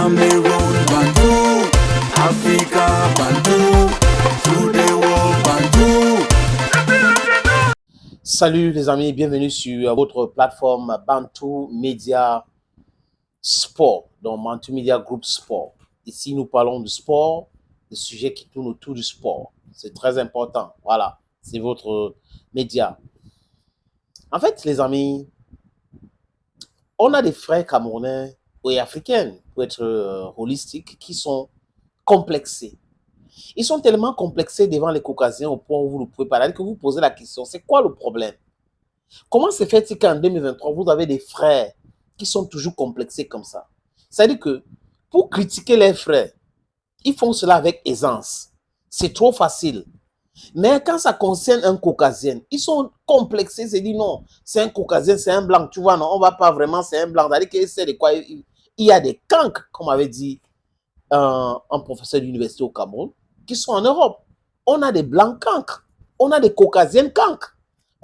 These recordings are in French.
Cameroon, Bantou, Africa, Bantou, through the world, Bantou. Salut les amis, bienvenue sur votre plateforme Bantou Media Sport, donc Bantou Media Group Sport. Ici, nous parlons du sport, des sujets qui tournent autour du sport. C'est très important. Voilà, c'est votre média. En fait, les amis, on a des frères camerounais et africains, pour être holistique, qui sont complexés. Ils sont tellement complexés devant les Caucasiens au point où vous ne pouvez pas. Que vous posez la question, c'est quoi le problème? Comment se fait-il qu'en 2023, vous avez des frères qui sont toujours complexés comme ça? C'est-à-dire que pour critiquer les frères, ils font cela avec aisance. C'est trop facile. Mais quand ça concerne un Caucasien, ils sont complexés. C'est dit non, c'est un Caucasien, c'est un blanc. Tu vois, non, on ne va pas vraiment, c'est un blanc. C'est-à-dire qu'il sait de quoi il y a des cancres, comme avait dit un professeur d'université au Cameroun, qui sont en Europe. On a des blancs cancres. On a des Caucasiens cancres.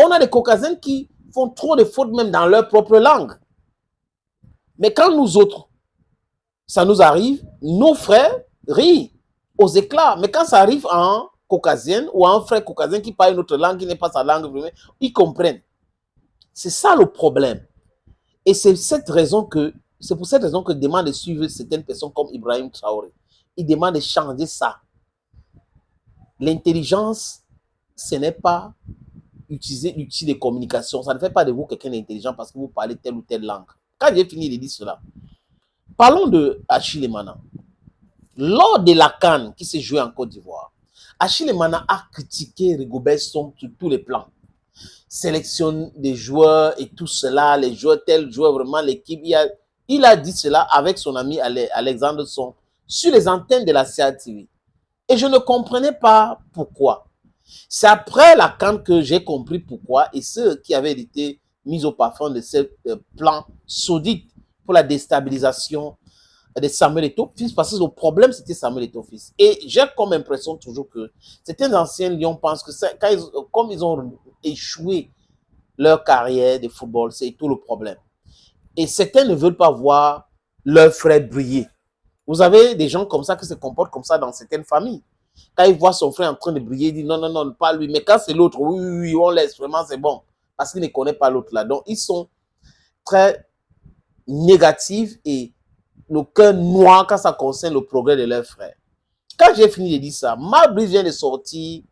On a des Caucasiens qui font trop de fautes même dans leur propre langue. Mais quand nous autres, ça nous arrive, nos frères rient aux éclats. Mais quand ça arrive à un Caucasien ou à un frère caucasien qui parle une autre langue, qui n'est pas sa langue, ils comprennent. C'est ça le problème. Et c'est pour cette raison que je demande de suivre certaines personnes comme Ibrahim Traoré. Il demande de changer ça. L'intelligence, ce n'est pas utiliser l'outil de communication. Ça ne fait pas de vous quelqu'un d'intelligent parce que vous parlez telle ou telle langue. Quand j'ai fini de dire cela, parlons de Achille Emana. Lors de la CAN qui s'est jouée en Côte d'Ivoire, Achille Emana a critiqué Rigobert Song sur tous les plans. Sélection des joueurs et tout cela, les joueurs, tel joueur, vraiment l'équipe. Il a dit cela avec son ami Alexandre Song sur les antennes de la CATV. Et je ne comprenais pas pourquoi. C'est après la CAN que j'ai compris pourquoi et ceux qui avaient été mis au parfum de ce plan saudite pour la déstabilisation de Samuel Eto'o-Fils, parce que le problème c'était Samuel Eto'o-Fils. Et j'ai comme impression toujours que certains anciens Lions pensent que comme ils ont échoué leur carrière de football, c'est tout le problème. Et certains ne veulent pas voir leurs frères briller. Vous avez des gens comme ça qui se comportent comme ça dans certaines familles. Quand il voit son frère en train de briller, il dit non, non, non, pas lui. Mais quand c'est l'autre, oui, oui, oui, on laisse, vraiment, c'est bon. Parce qu'il ne connaît pas l'autre là. Donc, ils sont très négatifs et le cœur noir quand ça concerne le progrès de leurs frères. Quand j'ai fini de dire ça, Marc Brice vient de sortir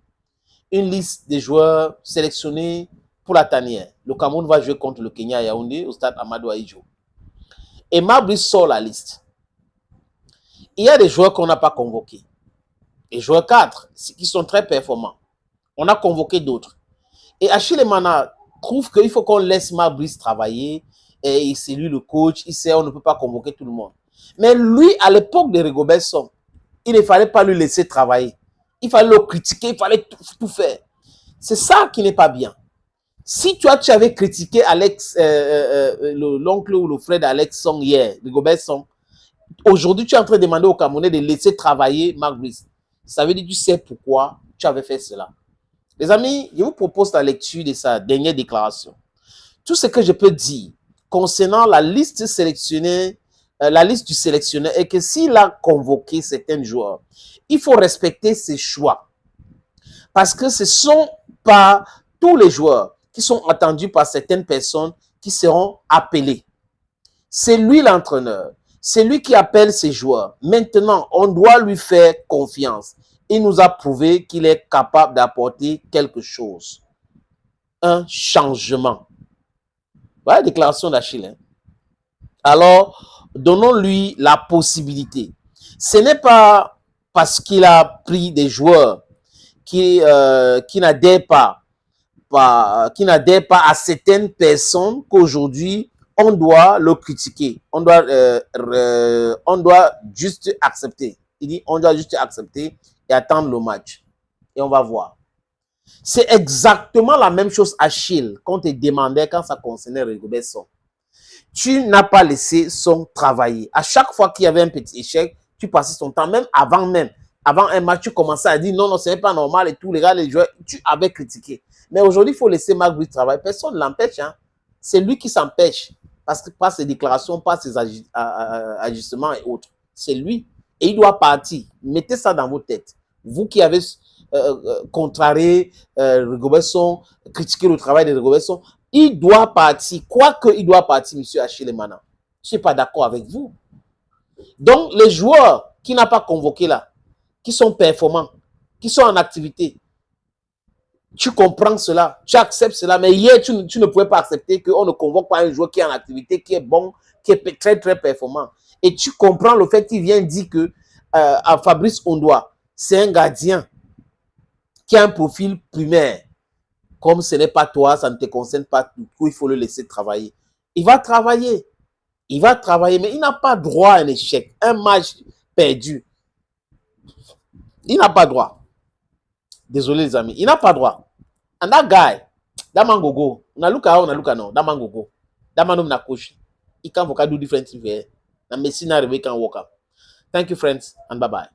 une liste des joueurs sélectionnés pour la tanière. Le Cameroun va jouer contre le Kenya à Yaoundé au stade Amadou Ahidjo. Et Marc Brice sort la liste. Il y a des joueurs qu'on n'a pas convoqués. Les joueurs 4 qui sont très performants. On a convoqué d'autres. Et Achille Emana trouve qu'il faut qu'on laisse Marc Brice travailler. Et c'est lui le coach. Il sait on ne peut pas convoquer tout le monde. Mais lui, à l'époque de Rigobert Song, il ne fallait pas lui laisser travailler. Il fallait le critiquer, il fallait tout faire. C'est ça qui n'est pas bien. Si tu avais critiqué l'oncle ou le frère d'Alex Song hier, Rigobert Song, aujourd'hui tu es en train de demander aux Camerounais de laisser travailler Marc Brice. Ça veut dire que tu sais pourquoi tu avais fait cela. Les amis, je vous propose la lecture de sa dernière déclaration. Tout ce que je peux dire concernant la liste sélectionnée, la liste du sélectionneur est que s'il a convoqué certains joueurs, il faut respecter ses choix. Parce que ce ne sont pas tous les joueurs qui sont attendus par certaines personnes qui seront appelés. C'est lui l'entraîneur. C'est lui qui appelle ses joueurs. Maintenant, on doit lui faire confiance. Il nous a prouvé qu'il est capable d'apporter quelque chose. Un changement. Voilà la déclaration d'Achille. Hein? Alors, donnons-lui la possibilité. Ce n'est pas parce qu'il a pris des joueurs qui n'adhèrent pas à certaines personnes qu'aujourd'hui, on doit le critiquer. On doit juste accepter. Il dit, on doit juste accepter et attendre le match. Et on va voir. C'est exactement la même chose, Achille, qu'on te demandait quand ça concernait Rigobert Song. Tu n'as pas laissé Song travailler. À chaque fois qu'il y avait un petit échec, tu passais son temps, même. Avant un match, tu commençais à dire non, non, ce n'est pas normal et tout, les gars, les joueurs, tu avais critiqué. Mais aujourd'hui, il faut laisser Marc Brice travailler. Personne ne l'empêche. Hein. C'est lui qui s'empêche. Parce que par ses déclarations, par ses agissements et autres. c'est lui. Et il doit partir. Mettez ça dans vos têtes. Vous qui avez contrarié Rigobert-Song, critiqué le travail de Rigobert-Song, il doit partir. Quoique il doit partir, monsieur Achille Mana. Je ne suis pas d'accord avec vous. Donc, les joueurs qui n'ont pas convoqué là, qui sont performants, qui sont en activité, tu comprends cela, tu acceptes cela, mais hier, tu ne pouvais pas accepter qu'on ne convoque pas un joueur qui est en activité, qui est bon, qui est très, très performant. Et tu comprends le fait qu'il vient dire que à Fabrice Ondoa, c'est un gardien qui a un profil primaire. Comme ce n'est pas toi, ça ne te concerne pas tout, il faut le laisser travailler. Il va travailler. Il va travailler, mais il n'a pas droit à un échec, un match perdu. Il n'a pas droit. Désolé les amis, il n'a pas droit. And that guy, that man go go. Una look no. That man go go. That man na coach. He can do different things. Na Messi na can work up. Thank you friends and bye bye.